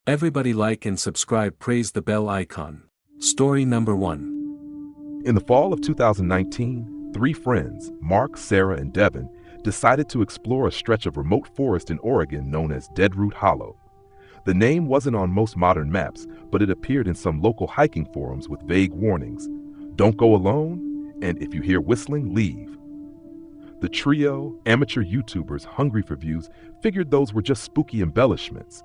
Everybody like and subscribe, praise the bell icon. Story number 1. In the fall of 2019, three friends, Mark, Sarah, and Devin, decided to explore a stretch of remote forest in Oregon known as Deadroot Hollow. The name wasn't on most modern maps, but it appeared in some local hiking forums with vague warnings. Don't go alone, and if you hear whistling, leave. The trio, amateur YouTubers hungry for views, figured those were just spooky embellishments.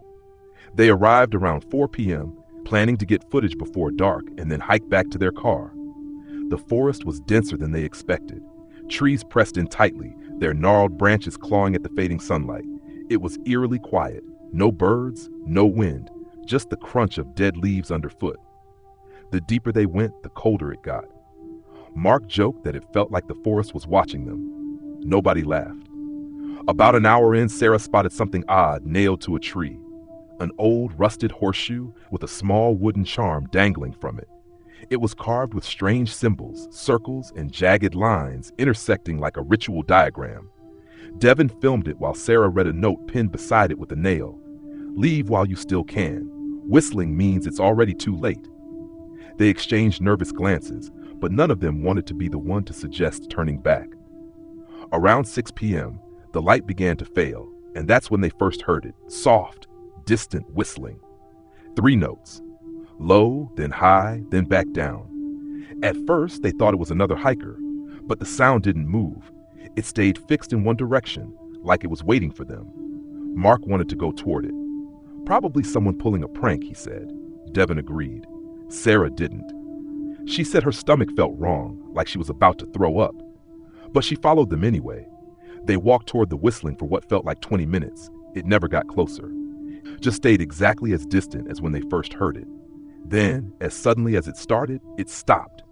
They arrived around 4 p.m., planning to get footage before dark and then hike back to their car. The forest was denser than they expected. Trees pressed in tightly, their gnarled branches clawing at the fading sunlight. It was eerily quiet. No birds, no wind, just the crunch of dead leaves underfoot. The deeper they went, the colder it got. Mark joked that it felt like the forest was watching them. Nobody laughed. About an hour in, Sarah spotted something odd nailed to a tree. An old, rusted horseshoe with a small wooden charm dangling from it. It was carved with strange symbols, circles, and jagged lines intersecting like a ritual diagram. Devin filmed it while Sarah read a note pinned beside it with a nail. Leave while you still can. Whistling means it's already too late. They exchanged nervous glances, but none of them wanted to be the one to suggest turning back. Around 6 p.m., the light began to fail, and that's when they first heard it, soft, distant whistling. 3 notes. Low, then high, then back down. At first, they thought it was another hiker, but the sound didn't move. It stayed fixed in one direction, like it was waiting for them. Mark wanted to go toward it. Probably someone pulling a prank, he said. Devin agreed. Sarah didn't. She said her stomach felt wrong, like she was about to throw up. But she followed them anyway. They walked toward the whistling for what felt like 20 minutes. It never got closer. Just stayed exactly as distant as when they first heard it. Then, as suddenly as it started, it stopped.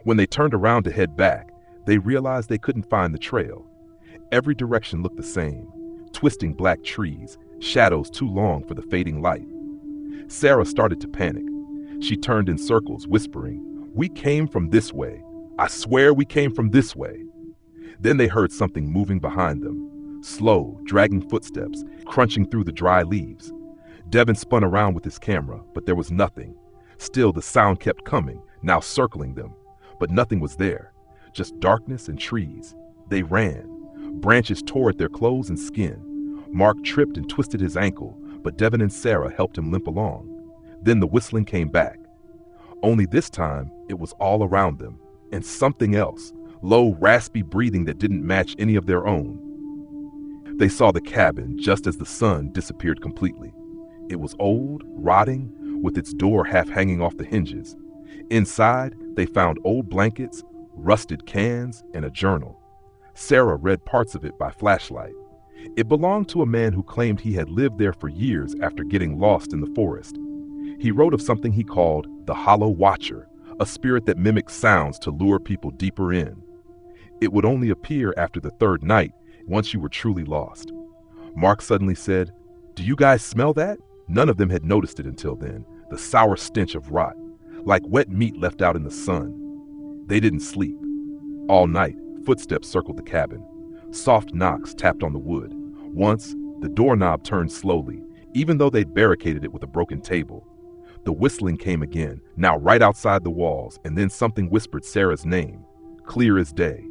When they turned around to head back, they realized they couldn't find the trail. Every direction looked the same, twisting black trees, shadows too long for the fading light. Sarah started to panic. She turned in circles, whispering, "We came from this way. I swear we came from this way." Then they heard something moving behind them, slow, dragging footsteps, crunching through the dry leaves. Devin spun around with his camera, but there was nothing. Still, the sound kept coming, now circling them, but nothing was there. Just darkness and trees. They ran. Branches tore at their clothes and skin. Mark tripped and twisted his ankle, but Devin and Sarah helped him limp along. Then the whistling came back. Only this time, it was all around them, and something else, low, raspy breathing that didn't match any of their own. They saw the cabin just as the sun disappeared completely. It was old, rotting, with its door half hanging off the hinges. Inside, they found old blankets, rusted cans, and a journal. Sarah read parts of it by flashlight. It belonged to a man who claimed he had lived there for years after getting lost in the forest. He wrote of something he called the Hollow Watcher, a spirit that mimicked sounds to lure people deeper in. It would only appear after the 3rd night, once you were truly lost. Mark suddenly said, "Do you guys smell that?" None of them had noticed it until then, the sour stench of rot, like wet meat left out in the sun. They didn't sleep. All night, footsteps circled the cabin. Soft knocks tapped on the wood. Once, the doorknob turned slowly, even though they'd barricaded it with a broken table. The whistling came again, now right outside the walls, and then something whispered Sarah's name, clear as day.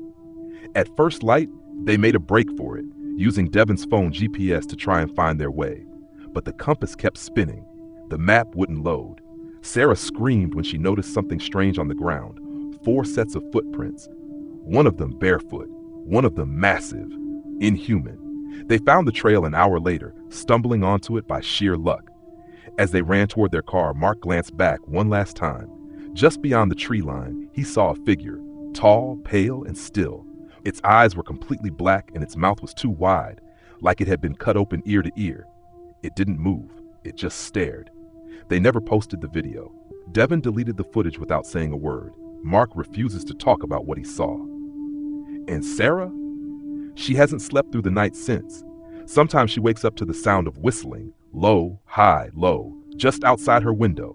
At first light, they made a break for it, using Devin's phone GPS to try and find their way. But the compass kept spinning. The map wouldn't load. Sarah screamed when she noticed something strange on the ground. 4 sets of footprints. One of them barefoot, one of them massive, inhuman. They found the trail an hour later, stumbling onto it by sheer luck. As they ran toward their car, Mark glanced back one last time. Just beyond the tree line, he saw a figure, tall, pale, and still. Its eyes were completely black and its mouth was too wide, like it had been cut open ear to ear. It didn't move. It just stared. They never posted the video. Devin deleted the footage without saying a word. Mark refuses to talk about what he saw. And Sarah? She hasn't slept through the night since. Sometimes she wakes up to the sound of whistling, low, high, low, just outside her window.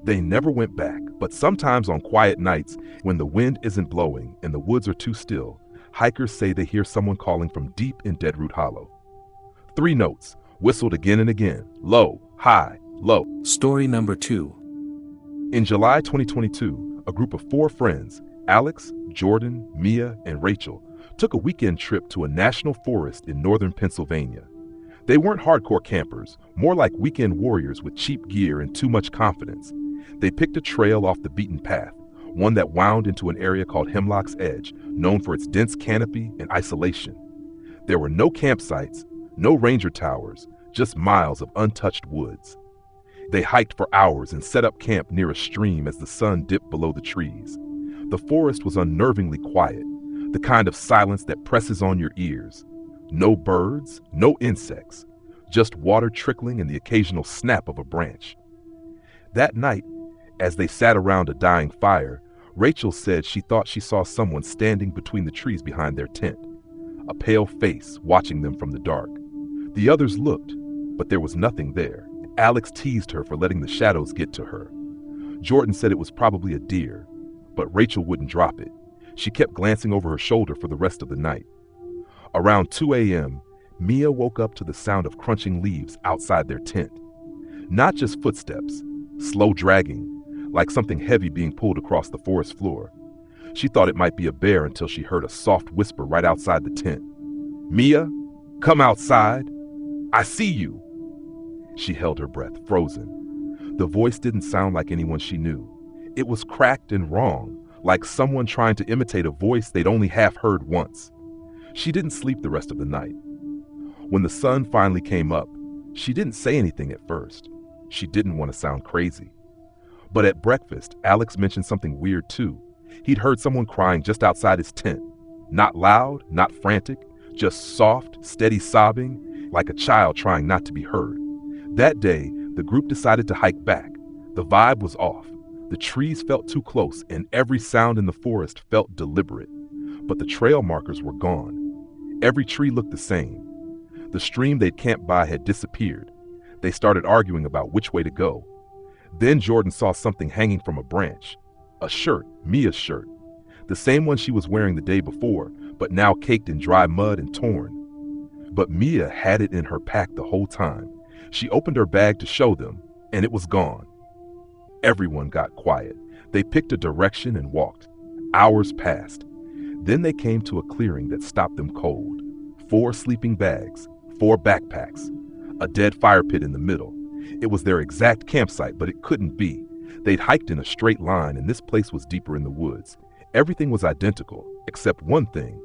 They never went back, but sometimes on quiet nights, when the wind isn't blowing and the woods are too still, hikers say they hear someone calling from deep in Deadroot Hollow. 3 notes, whistled again and again, low, high, Low. Story number 2. In July 2022, a group of 4 friends, Alex, Jordan, Mia, and Rachel, took a weekend trip to a national forest in northern Pennsylvania. They weren't hardcore campers, more like weekend warriors with cheap gear and too much confidence. They picked a trail off the beaten path, one that wound into an area called Hemlock's Edge, known for its dense canopy and isolation. There were no campsites, no ranger towers, just miles of untouched woods. They hiked for hours and set up camp near a stream as the sun dipped below the trees. The forest was unnervingly quiet, the kind of silence that presses on your ears. No birds, no insects, just water trickling and the occasional snap of a branch. That night, as they sat around a dying fire, Rachel said she thought she saw someone standing between the trees behind their tent, a pale face watching them from the dark. The others looked, but there was nothing there. Alex teased her for letting the shadows get to her. Jordan said it was probably a deer, but Rachel wouldn't drop it. She kept glancing over her shoulder for the rest of the night. Around 2 a.m., Mia woke up to the sound of crunching leaves outside their tent. Not just footsteps, slow dragging, like something heavy being pulled across the forest floor. She thought it might be a bear until she heard a soft whisper right outside the tent. "Mia, come outside. I see you." She held her breath, frozen. The voice didn't sound like anyone she knew. It was cracked and wrong, like someone trying to imitate a voice they'd only half heard once. She didn't sleep the rest of the night. When the sun finally came up, she didn't say anything at first. She didn't want to sound crazy. But at breakfast, Alex mentioned something weird too. He'd heard someone crying just outside his tent. Not loud, not frantic, just soft, steady sobbing, like a child trying not to be heard. That day, the group decided to hike back. The vibe was off. The trees felt too close, and every sound in the forest felt deliberate. But the trail markers were gone. Every tree looked the same. The stream they'd camped by had disappeared. They started arguing about which way to go. Then Jordan saw something hanging from a branch. A shirt, Mia's shirt. The same one she was wearing the day before, but now caked in dry mud and torn. But Mia had it in her pack the whole time. She opened her bag to show them, and it was gone. Everyone got quiet. They picked a direction and walked. Hours passed. Then they came to a clearing that stopped them cold. 4 sleeping bags, 4 backpacks, a dead fire pit in the middle. It was their exact campsite, but it couldn't be. They'd hiked in a straight line, and this place was deeper in the woods. Everything was identical, except one thing.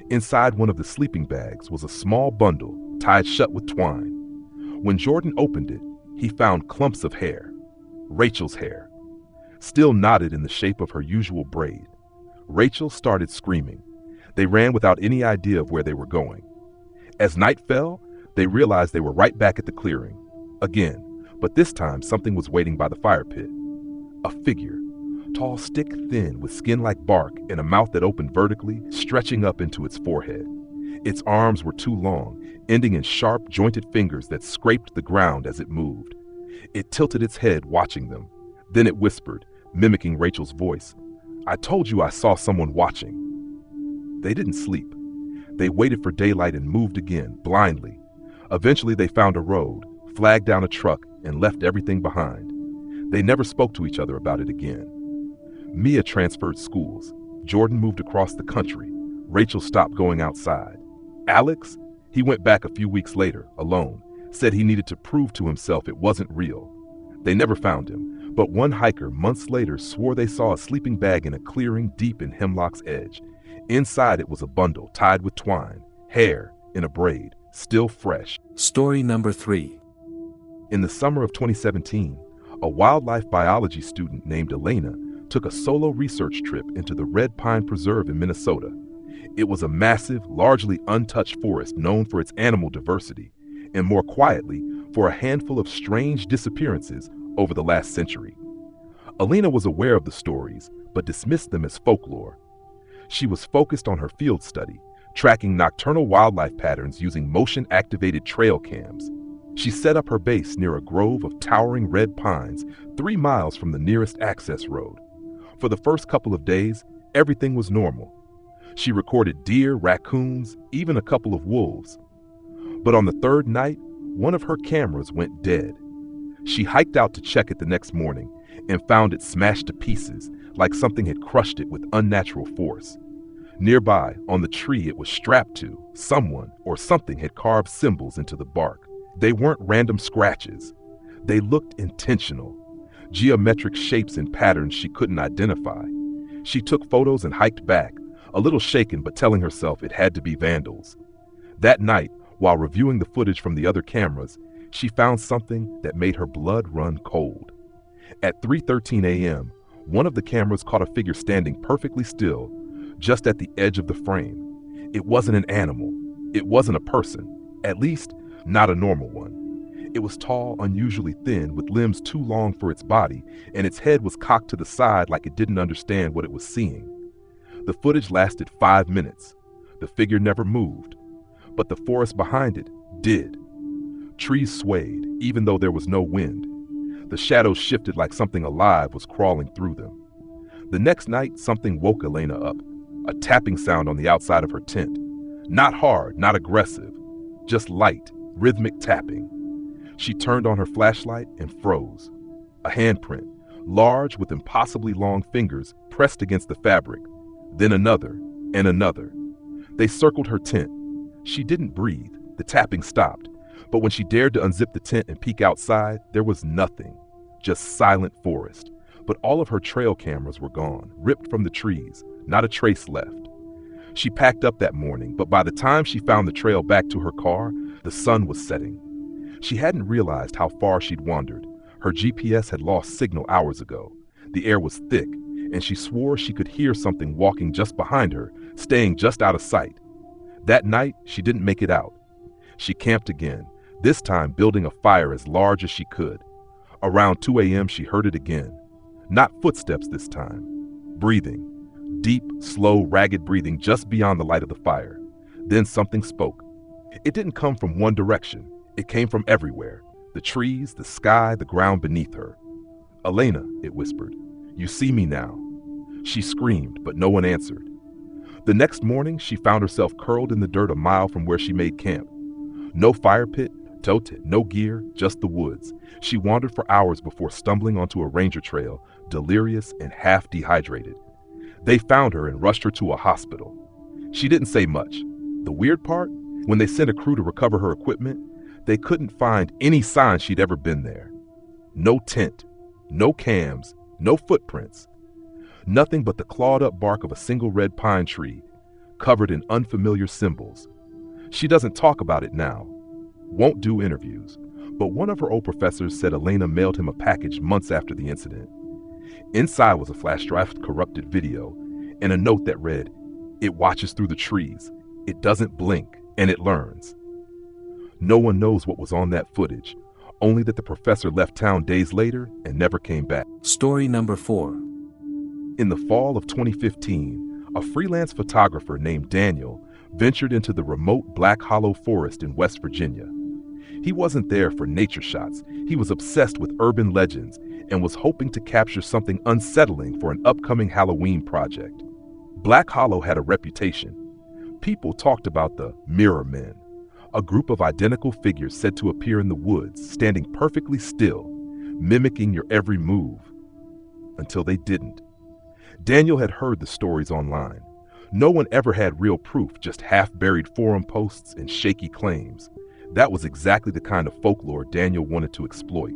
Inside one of the sleeping bags was a small bundle tied shut with twine. When Jordan opened it, he found clumps of hair. Rachel's hair, still knotted in the shape of her usual braid. Rachel started screaming. They ran without any idea of where they were going. As night fell, they realized they were right back at the clearing. Again, but this time something was waiting by the fire pit. A figure, tall, stick thin, with skin like bark and a mouth that opened vertically, stretching up into its forehead. Its arms were too long, ending in sharp, jointed fingers that scraped the ground as it moved. It tilted its head, watching them. Then it whispered, mimicking Rachel's voice, "I told you I saw someone watching." They didn't sleep. They waited for daylight and moved again, blindly. Eventually they found a road, flagged down a truck, and left everything behind. They never spoke to each other about it again. Mia transferred schools. Jordan moved across the country. Rachel stopped going outside. Alex, he went back a few weeks later, alone, said he needed to prove to himself it wasn't real. They never found him, but one hiker months later swore they saw a sleeping bag in a clearing deep in Hemlock's Edge. Inside it was a bundle tied with twine, hair in a braid, still fresh. Story number 3. In the summer of 2017, a wildlife biology student named Elena took a solo research trip into the Red Pine Preserve in Minnesota. It was a massive, largely untouched forest known for its animal diversity, and more quietly, for a handful of strange disappearances over the last century. Elena was aware of the stories, but dismissed them as folklore. She was focused on her field study, tracking nocturnal wildlife patterns using motion-activated trail cams. She set up her base near a grove of towering red pines 3 miles from the nearest access road. For the first couple of days, everything was normal. She recorded deer, raccoons, even a couple of wolves. But on the 3rd night, one of her cameras went dead. She hiked out to check it the next morning and found it smashed to pieces, like something had crushed it with unnatural force. Nearby, on the tree it was strapped to, someone or something had carved symbols into the bark. They weren't random scratches. They looked intentional, geometric shapes and patterns she couldn't identify. She took photos and hiked back, a little shaken but telling herself it had to be vandals. That night, while reviewing the footage from the other cameras, she found something that made her blood run cold. At 3:13 a.m., one of the cameras caught a figure standing perfectly still, just at the edge of the frame. It wasn't an animal. It wasn't a person. At least, not a normal one. It was tall, unusually thin, with limbs too long for its body, and its head was cocked to the side like it didn't understand what it was seeing. The footage lasted 5 minutes. The figure never moved, but the forest behind it did. Trees swayed, even though there was no wind. The shadows shifted like something alive was crawling through them. The next night, something woke Elena up, a tapping sound on the outside of her tent. Not hard, not aggressive, just light, rhythmic tapping. She turned on her flashlight and froze. A handprint, large with impossibly long fingers, pressed against the fabric. Then another, and another. They circled her tent. She didn't breathe. The tapping stopped. But when she dared to unzip the tent and peek outside, there was nothing. Just silent forest. But all of her trail cameras were gone, ripped from the trees, not a trace left. She packed up that morning, but by the time she found the trail back to her car, the sun was setting. She hadn't realized how far she'd wandered. Her GPS had lost signal hours ago. The air was thick, and she swore she could hear something walking just behind her, staying just out of sight. That night, she didn't make it out. She camped again, this time building a fire as large as she could. Around 2 a.m., she heard it again. Not footsteps this time. Breathing. Deep, slow, ragged breathing just beyond the light of the fire. Then something spoke. It didn't come from one direction. It came from everywhere. The trees, the sky, the ground beneath her. "Elena," it whispered, "you see me now." She screamed, but no one answered. The next morning, she found herself curled in the dirt a mile from where she made camp. No fire pit, tote, no gear, just the woods. She wandered for hours before stumbling onto a ranger trail, delirious and half dehydrated. They found her and rushed her to a hospital. She didn't say much. The weird part, when they sent a crew to recover her equipment, they couldn't find any sign she'd ever been there. No tent, no cams, no footprints. Nothing but the clawed-up bark of a single red pine tree, covered in unfamiliar symbols. She doesn't talk about it now, won't do interviews, but one of her old professors said Elena mailed him a package months after the incident. Inside was a flash drive with corrupted video and a note that read, "It watches through the trees, it doesn't blink, and it learns." No one knows what was on that footage, only that the professor left town days later and never came back. Story number 4. In the fall of 2015, a freelance photographer named Daniel ventured into the remote Black Hollow Forest in West Virginia. He wasn't there for nature shots. He was obsessed with urban legends and was hoping to capture something unsettling for an upcoming Halloween project. Black Hollow had a reputation. People talked about the Mirror Men, a group of identical figures said to appear in the woods, standing perfectly still, mimicking your every move. Until they didn't. Daniel had heard the stories online. No one ever had real proof, just half-buried forum posts and shaky claims. That was exactly the kind of folklore Daniel wanted to exploit.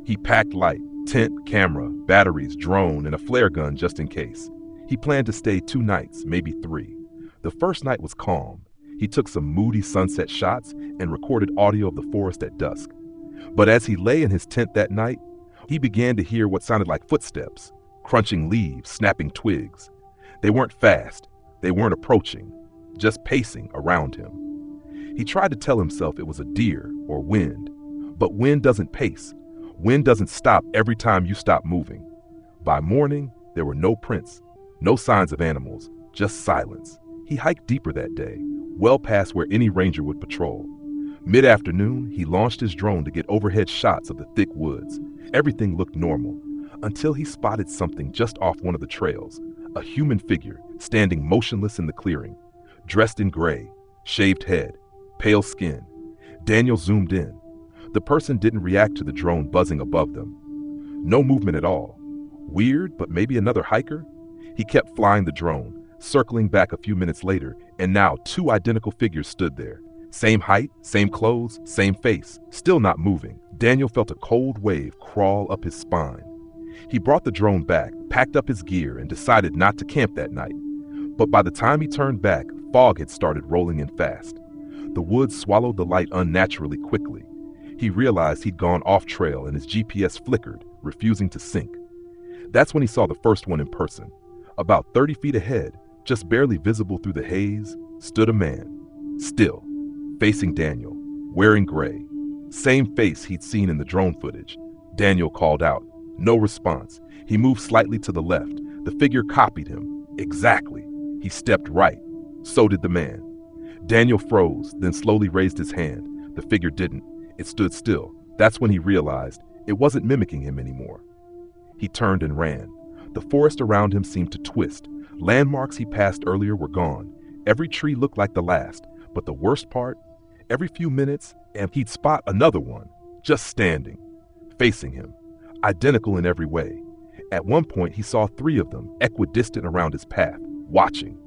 He packed light, tent, camera, batteries, drone, and a flare gun just in case. He planned to stay 2 nights, maybe 3. The first night was calm. He took some moody sunset shots and recorded audio of the forest at dusk. But as he lay in his tent that night, he began to hear what sounded like footsteps, crunching leaves, snapping twigs. They weren't fast. They weren't approaching, just pacing around him. He tried to tell himself it was a deer or wind, but wind doesn't pace. Wind doesn't stop every time you stop moving. By morning, there were no prints, no signs of animals, just silence. He hiked deeper that day, well past where any ranger would patrol. Mid-afternoon, he launched his drone to get overhead shots of the thick woods. Everything looked normal, until he spotted something just off one of the trails, a human figure standing motionless in the clearing, dressed in gray, shaved head, pale skin. Daniel zoomed in. The person didn't react to the drone buzzing above them. No movement at all. Weird, but maybe another hiker? He kept flying the drone, circling back a few minutes later, and now two identical figures stood there. Same height, same clothes, same face, still not moving. Daniel felt a cold wave crawl up his spine. He brought the drone back, packed up his gear, and decided not to camp that night. But by the time he turned back, fog had started rolling in fast. The woods swallowed the light unnaturally quickly. He realized he'd gone off trail and his GPS flickered, refusing to sync. That's when he saw the first one in person. About 30 feet ahead, just barely visible through the haze, stood a man. Still, facing Daniel, wearing gray. Same face he'd seen in the drone footage. Daniel called out. No response. He moved slightly to the left. The figure copied him. Exactly. He stepped right. So did the man. Daniel froze, then slowly raised his hand. The figure didn't. It stood still. That's when he realized it wasn't mimicking him anymore. He turned and ran. The forest around him seemed to twist. Landmarks he passed earlier were gone. Every tree looked like the last. But the worst part? Every few minutes, and he'd spot another one, just standing, facing him, identical in every way. At one point, he saw 3 of them, equidistant around his path, watching.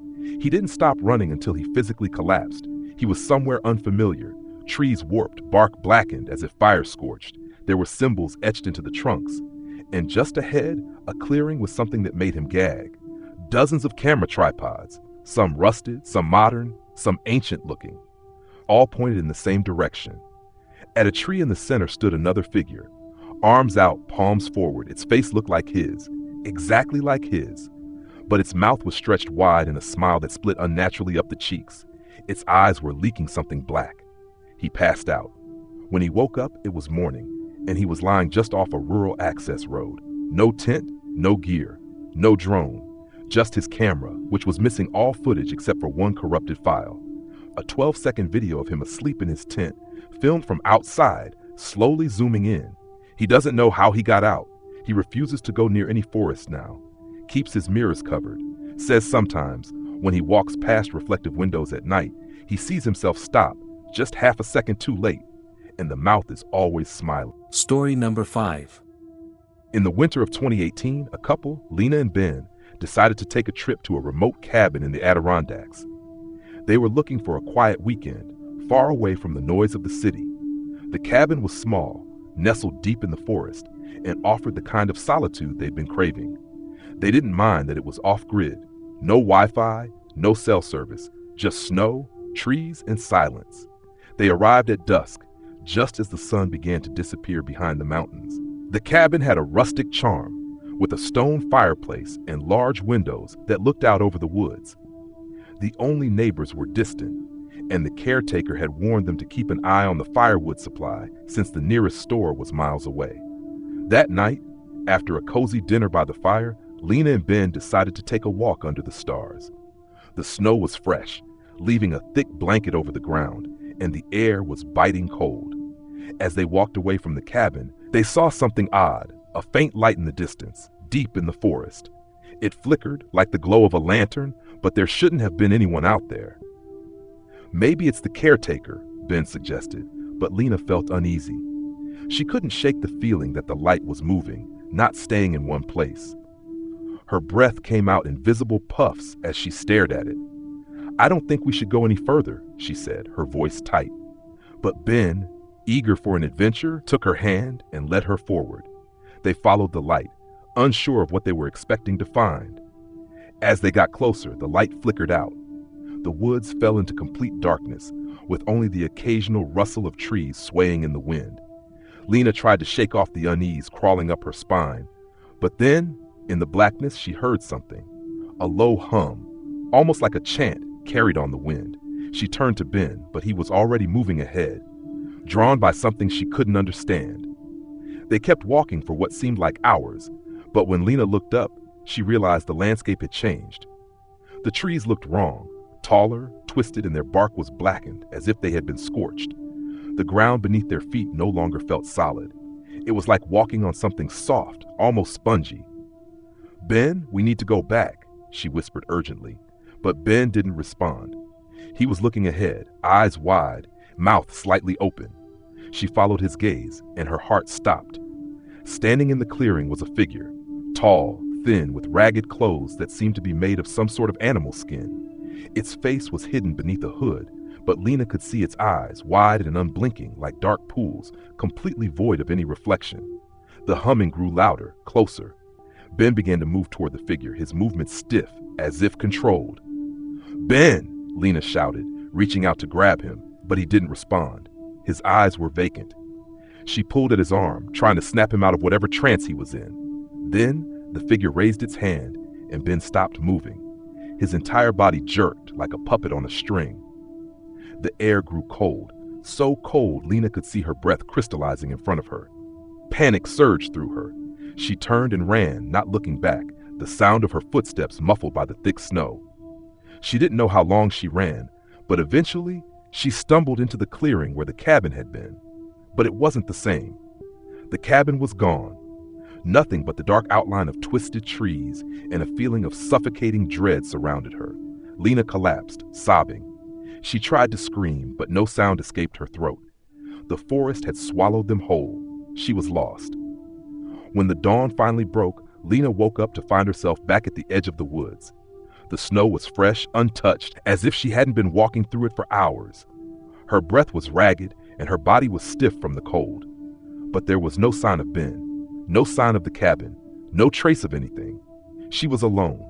He didn't stop running until he physically collapsed. He was somewhere unfamiliar. Trees warped, bark blackened as if fire scorched. There were symbols etched into the trunks. And just ahead, a clearing with something that made him gag. Dozens of camera tripods, some rusted, some modern, some ancient looking. All pointed in the same direction. At a tree in the center stood another figure. Arms out, palms forward, its face looked like his, exactly like his. But its mouth was stretched wide in a smile that split unnaturally up the cheeks. Its eyes were leaking something black. He passed out. When he woke up, it was morning, and he was lying just off a rural access road. No tent, no gear, no drone, just his camera, which was missing all footage except for one corrupted file. A 12-second video of him asleep in his tent, filmed from outside, slowly zooming in. He doesn't know how he got out. He refuses to go near any forest now. Keeps his mirrors covered. Says sometimes, when he walks past reflective windows at night, he sees himself stop, just half a second too late, and the mouth is always smiling. Story number 5. In the winter of 2018, a couple, Lena and Ben, decided to take a trip to a remote cabin in the Adirondacks. They were looking for a quiet weekend, far away from the noise of the city. The cabin was small, nestled deep in the forest, and offered the kind of solitude they'd been craving. They didn't mind that it was off-grid, no Wi-Fi, no cell service, just snow, trees, and silence. They arrived at dusk, just as the sun began to disappear behind the mountains. The cabin had a rustic charm, with a stone fireplace and large windows that looked out over the woods. The only neighbors were distant, and the caretaker had warned them to keep an eye on the firewood supply since the nearest store was miles away. That night, after a cozy dinner by the fire, Lena and Ben decided to take a walk under the stars. The snow was fresh, leaving a thick blanket over the ground, and the air was biting cold. As they walked away from the cabin, they saw something odd, a faint light in the distance, deep in the forest. It flickered like the glow of a lantern, but there shouldn't have been anyone out there. Maybe it's the caretaker, Ben suggested, but Lena felt uneasy. She couldn't shake the feeling that the light was moving, not staying in one place. Her breath came out in visible puffs as she stared at it. "I don't think we should go any further," she said, her voice tight. But Ben, eager for an adventure, took her hand and led her forward. They followed the light, unsure of what they were expecting to find. As they got closer, the light flickered out. The woods fell into complete darkness, with only the occasional rustle of trees swaying in the wind. Lena tried to shake off the unease crawling up her spine, but then, in the blackness, she heard something. A low hum, almost like a chant, carried on the wind. She turned to Ben, but he was already moving ahead, drawn by something she couldn't understand. They kept walking for what seemed like hours, but when Lena looked up, she realized the landscape had changed. The trees looked wrong, taller, twisted, and their bark was blackened, as if they had been scorched. The ground beneath their feet no longer felt solid. It was like walking on something soft, almost spongy. "Ben, we need to go back," she whispered urgently, but Ben didn't respond. He was looking ahead, eyes wide, mouth slightly open. She followed his gaze, and her heart stopped. Standing in the clearing was a figure, tall, thin, with ragged clothes that seemed to be made of some sort of animal skin. Its face was hidden beneath a hood, but Lena could see its eyes, wide and unblinking like dark pools, completely void of any reflection. The humming grew louder, closer. Ben began to move toward the figure, his movements stiff, as if controlled. "Ben!" Lena shouted, reaching out to grab him, but he didn't respond. His eyes were vacant. She pulled at his arm, trying to snap him out of whatever trance he was in. Then, the figure raised its hand, and Ben stopped moving. His entire body jerked like a puppet on a string. The air grew cold, so cold Lena could see her breath crystallizing in front of her. Panic surged through her. She turned and ran, not looking back, the sound of her footsteps muffled by the thick snow. She didn't know how long she ran, but eventually, she stumbled into the clearing where the cabin had been. But it wasn't the same. The cabin was gone. Nothing but the dark outline of twisted trees, and a feeling of suffocating dread surrounded her. Lena collapsed, sobbing. She tried to scream, but no sound escaped her throat. The forest had swallowed them whole. She was lost. When the dawn finally broke, Lena woke up to find herself back at the edge of the woods. The snow was fresh, untouched, as if she hadn't been walking through it for hours. Her breath was ragged, and her body was stiff from the cold. But there was no sign of Ben, no sign of the cabin, no trace of anything. She was alone.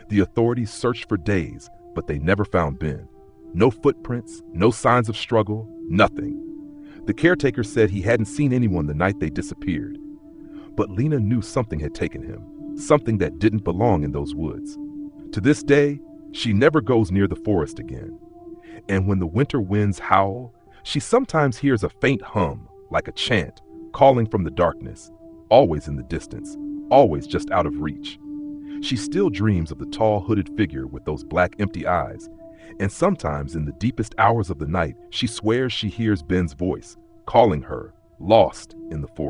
The authorities searched for days, but they never found Ben. No footprints, no signs of struggle, nothing. The caretaker said he hadn't seen anyone the night they disappeared. But Lena knew something had taken him, something that didn't belong in those woods. To this day, she never goes near the forest again. And when the winter winds howl, she sometimes hears a faint hum, like a chant, calling from the darkness, always in the distance, always just out of reach. She still dreams of the tall hooded figure with those black empty eyes, and sometimes in the deepest hours of the night, she swears she hears Ben's voice, calling her, lost in the forest.